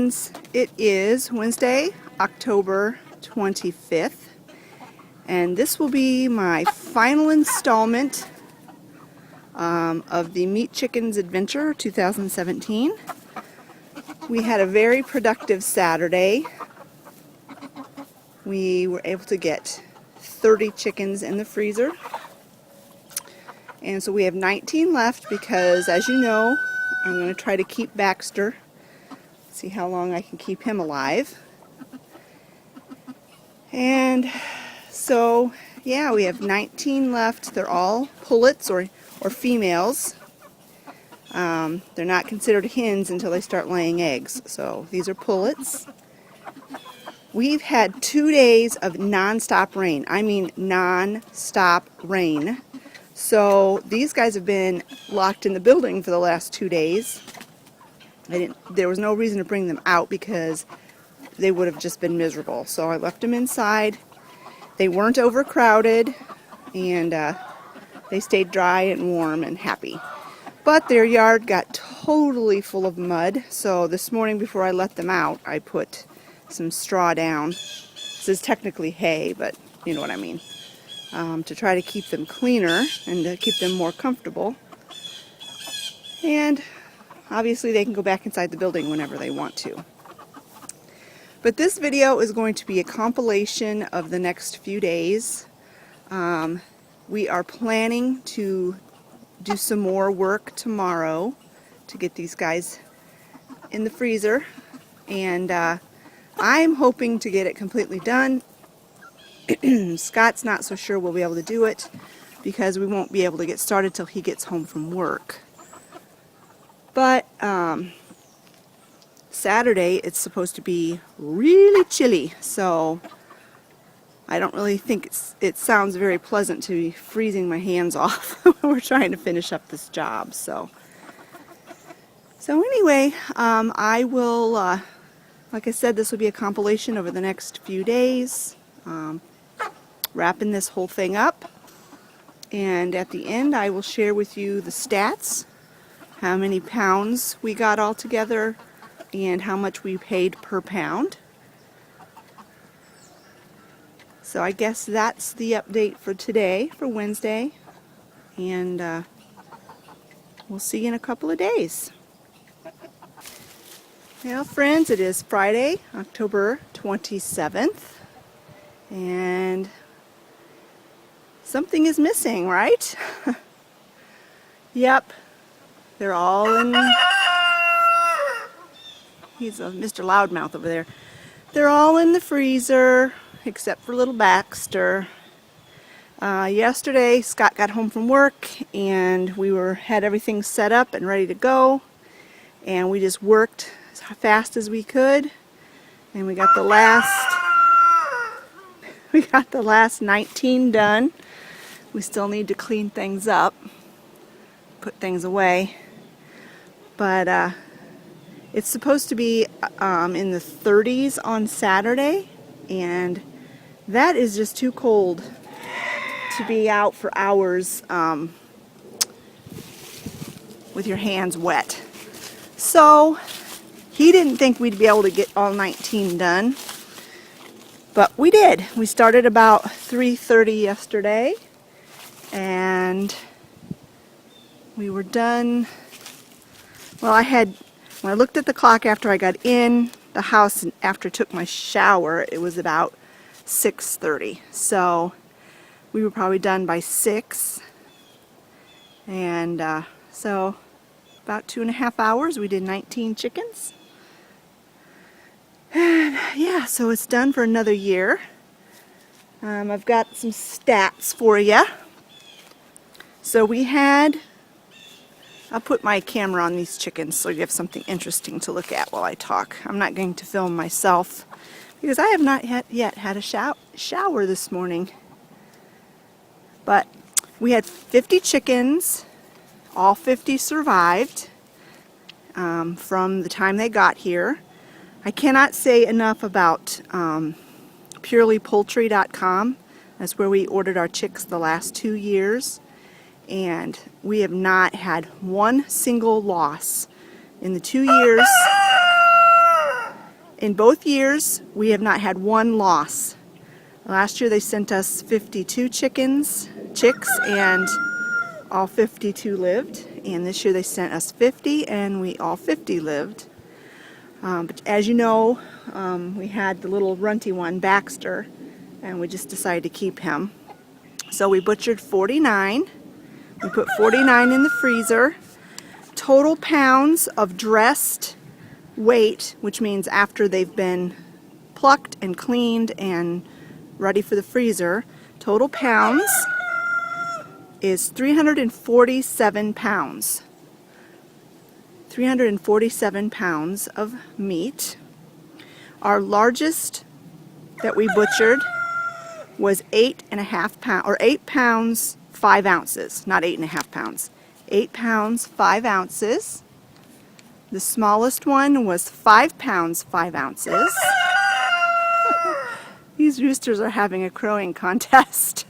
friends, it is Wednesday, October 25th, and this will be my final installment of the Meat Chickens Adventure 2017. We had a very productive Saturday. We were able to get 30 chickens in the freezer, and so we have 19 left because, as you know, I'm going to try to keep Baxter. See how long I can keep him alive. And so, yeah, we have 19 left. They're all pullets or females. They're not considered hens until they start laying eggs. So these are pullets. We've had 2 days of non-stop rain. I mean non-stop rain. So these guys have been locked in the building for the last 2 days. There was no reason to bring them out because they would have just been miserable. So I left them inside. They weren't overcrowded, and they stayed dry and warm and happy. But their yard got totally full of mud. So this morning before I let them out, I put some straw down. This is technically hay, but you know what I mean. To try to keep them cleaner and to keep them more comfortable. And obviously they can go back inside the building whenever they want to. But this video is going to be a compilation of the next few days. We are planning to do some more work tomorrow to get these guys in the freezer. And I'm hoping to get it completely done. Scott's not so sure we'll be able to do it because we won't be able to get started till he gets home from work. But Saturday it's supposed to be really chilly, so I don't really think it sounds very pleasant to be freezing my hands off when we're trying to finish up this job. So anyway, I will, like I said, this will be a compilation over the next few days, wrapping this whole thing up. And at the end I will share with you the stats, how many pounds we got all together, and how much we paid per pound. So I guess that's the update for today, for Wednesday. And we'll see you in a couple of days. Well, friends, it is Friday, October 27th. And something is missing, right? Yep. They're all in... He's a Mr. Loudmouth over there. They're all in the freezer, except for little Baxter. Yesterday, Scott got home from work, and we had everything set up and ready to go. And we just worked as fast as we could. And we got the last 19 done. We still need to clean things up, put things away. But it's supposed to be in the 30s on Saturday, and that is just too cold to be out for hours with your hands wet. So he didn't think we'd be able to get all 19 done, but we did. We started about 3:30 yesterday, and we were done. Well, when I looked at the clock after I got in the house and after I took my shower, it was about 6:30. So we were probably done by 6. And so about 2.5 hours we did 19 chickens. And yeah, so it's done for another year. I've got some stats for you. So we had... I'll put my camera on these chickens so you have something interesting to look at while I talk. I'm not going to film myself because I have not yet had a shower this morning. But we had 50 chickens. All 50 survived from the time they got here. I cannot say enough about purelypoultry.com. That's where we ordered our chicks the last 2 years. And we have not had one single loss in the 2 years In both years, we have not had one loss. Last year they sent us 52 chicks, and all 52 lived. And this year they sent us 50, and we all 50 lived. But as you know, we had the little runty one, Baxter, and we just decided to keep him. So we butchered 49. We put 49 in the freezer. Total pounds of dressed weight, which means after they've been plucked and cleaned and ready for the freezer, total pounds is 347 pounds. 347 pounds of meat. Our largest that we butchered was 8.5 pounds, or 8 pounds 5 ounces, not 8.5 pounds. 8 pounds 5 ounces. The smallest one was 5 pounds 5 ounces. These roosters are having a crowing contest.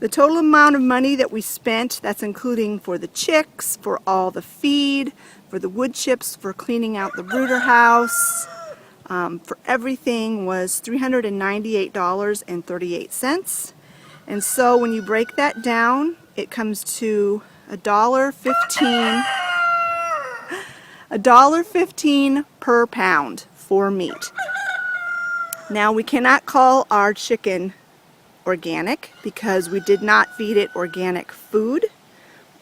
The total amount of money that we spent, that's including for the chicks, for all the feed, for the wood chips, for cleaning out the brooder house, for everything, was $398.38. And so when you break that down, it comes to $1.15 per pound for meat. Now, we cannot call our chicken organic because we did not feed it organic food,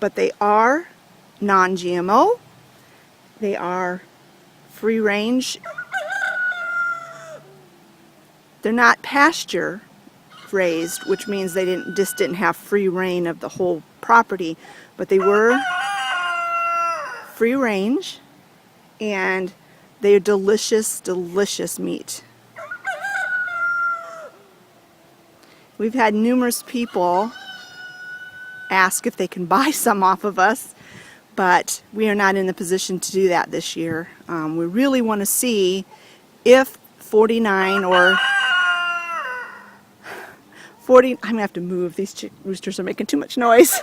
but they are non-GMO. They are free range. They're not pasture raised, which means they didn't have free reign of the whole property, but they were free range, and they are delicious, delicious meat. We've had numerous people ask if they can buy some off of us, but we are not in the position to do that this year. We really want to see if 49 or 40, I'm going to have to move. These roosters are making too much noise.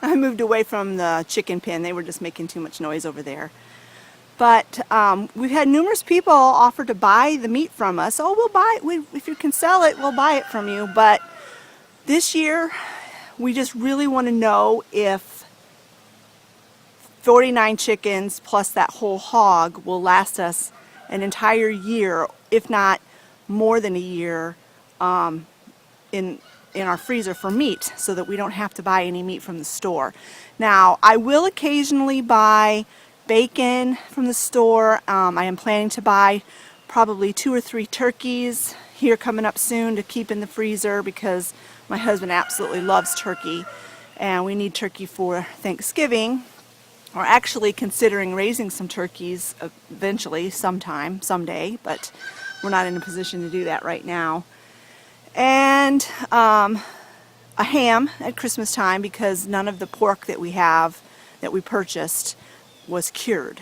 I moved away from the chicken pen. They were just making too much noise over there. But we've had numerous people offer to buy the meat from us. Oh, we'll buy it. If you can sell it, we'll buy it from you. But this year, we just really want to know if 49 chickens plus that whole hog will last us an entire year, if not more than a year, in our freezer for meat, so that we don't have to buy any meat from the store. Now, I will occasionally buy bacon from the store. I am planning to buy probably 2 or 3 turkeys here coming up soon to keep in the freezer, because my husband absolutely loves turkey, and we need turkey for Thanksgiving. We're actually considering raising some turkeys eventually, someday, but we're not in a position to do that right now. And a ham at Christmas time, because none of the pork that we purchased was cured.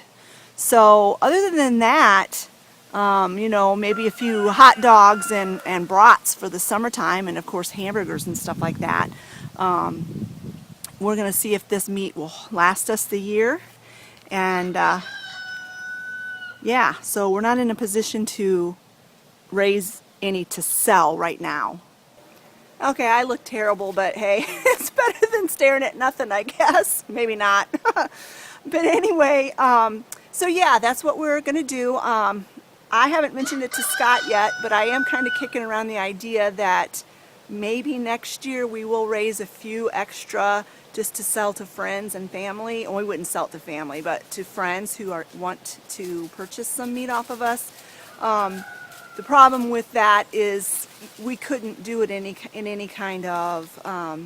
So other than that, maybe a few hot dogs and brats for the summertime, and of course hamburgers and stuff like that. We're going to see if this meat will last us the year. And yeah, so we're not in a position to raise any to sell right now. Okay, I look terrible, but hey, it's better than staring at nothing, I guess. Maybe not. But anyway, so yeah, that's what we're going to do. I haven't mentioned it to Scott yet, but I am kind of kicking around the idea that maybe next year we will raise a few extra just to sell to friends and family. And we wouldn't sell it to family, but to friends who want to purchase some meat off of us. The problem with that is we couldn't do it in any kind of, I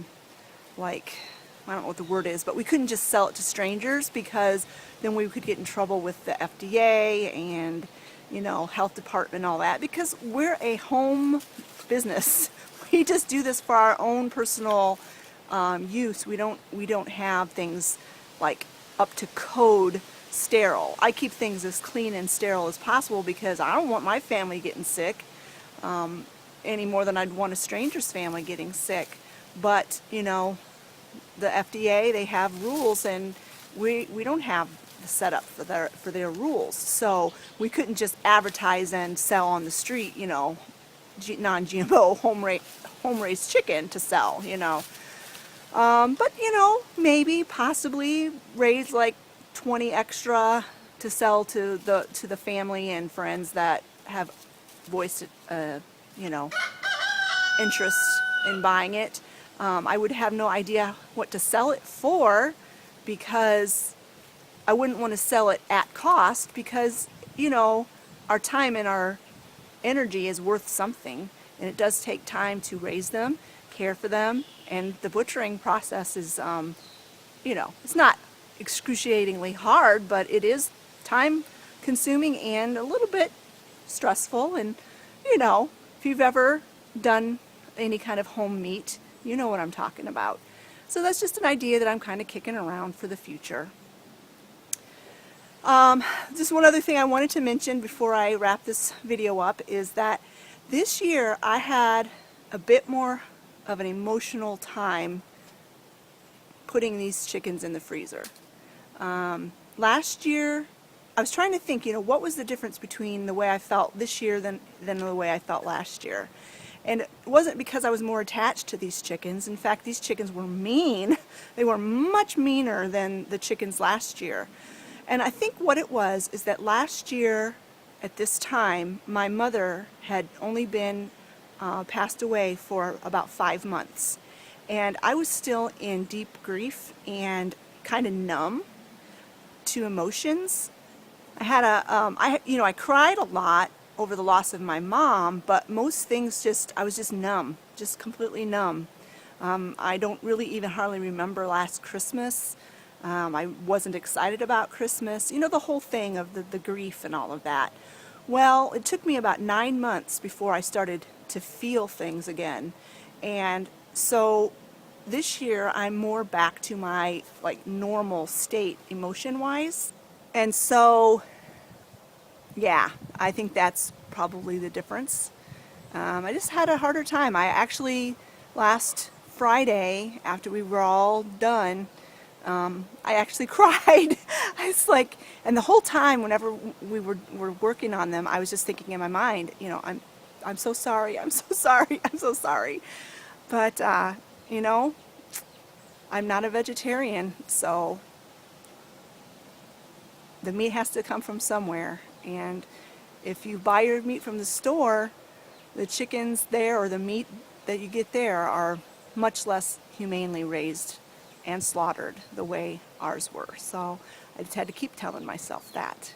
don't know what the word is, but we couldn't just sell it to strangers, because then we could get in trouble with the FDA and, health department and all that, because we're a home business. We just do this for our own personal use. We don't have things like up to code sterile. I keep things as clean and sterile as possible, because I don't want my family getting sick any more than I'd want a stranger's family getting sick. But the FDA, they have rules, and we don't have the setup for their rules. So we couldn't just advertise and sell on the street, you know, non-GMO home raised chicken to sell, you know. But you know, maybe possibly raise like 20 extra to sell to the family and friends that have voiced you know, interest in buying it. I would have no idea what to sell it for, because I wouldn't want to sell it at cost, because you know, our time and our energy is worth something, and it does take time to raise them, care for them, and the butchering process is you know, it's not excruciatingly hard, but it is time consuming and a little bit stressful. And you know, if you've ever done any kind of home meat, you know what I'm talking about. So that's just an idea that I'm kind of kicking around for the future. Just one other thing I wanted to mention before I wrap this video up is that this year I had a bit more of an emotional time putting these chickens in the freezer. Last year, I was trying to think, you know, what was the difference between the way I felt this year than the way I felt last year. And it wasn't because I was more attached to these chickens. In fact, these chickens were mean. They were much meaner than the chickens last year. And I think what it was is that last year at this time, my mother had only been passed away for about 5 months. And I was still in deep grief and kind of numb to emotions. I had I cried a lot over the loss of my mom, but most things I was just numb, just completely numb. I don't really even hardly remember last Christmas. I wasn't excited about Christmas. You know, the whole thing of the grief and all of that. Well, it took me about 9 months before I started to feel things again. And so this year I'm more back to my like normal state emotion-wise. And so yeah, I think that's probably the difference. I just had a harder time. I actually, last Friday, after we were all done, I actually cried. It's like, and the whole time, whenever we were working on them, I was just thinking in my mind, you know, I'm so sorry, I'm so sorry, I'm so sorry. But, you know, I'm not a vegetarian, so the meat has to come from somewhere. And if you buy your meat from the store, the chickens there or the meat that you get there are much less humanely raised and slaughtered the way ours were. So I just had to keep telling myself that.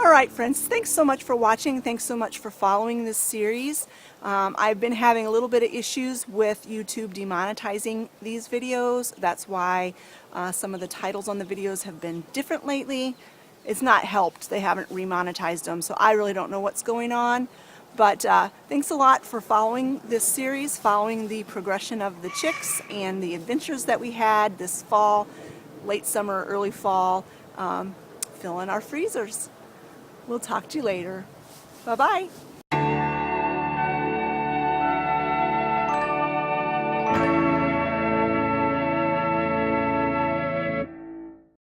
Alright friends, thanks so much for watching. Thanks so much for following this series. I've been having a little bit of issues with YouTube demonetizing these videos. That's why some of the titles on the videos have been different lately. It's not helped. They haven't remonetized them, so I really don't know what's going on. But thanks a lot for following this series, following the progression of the chicks and the adventures that we had this fall, late summer, early fall, filling our freezers. We'll talk to you later. Bye-bye.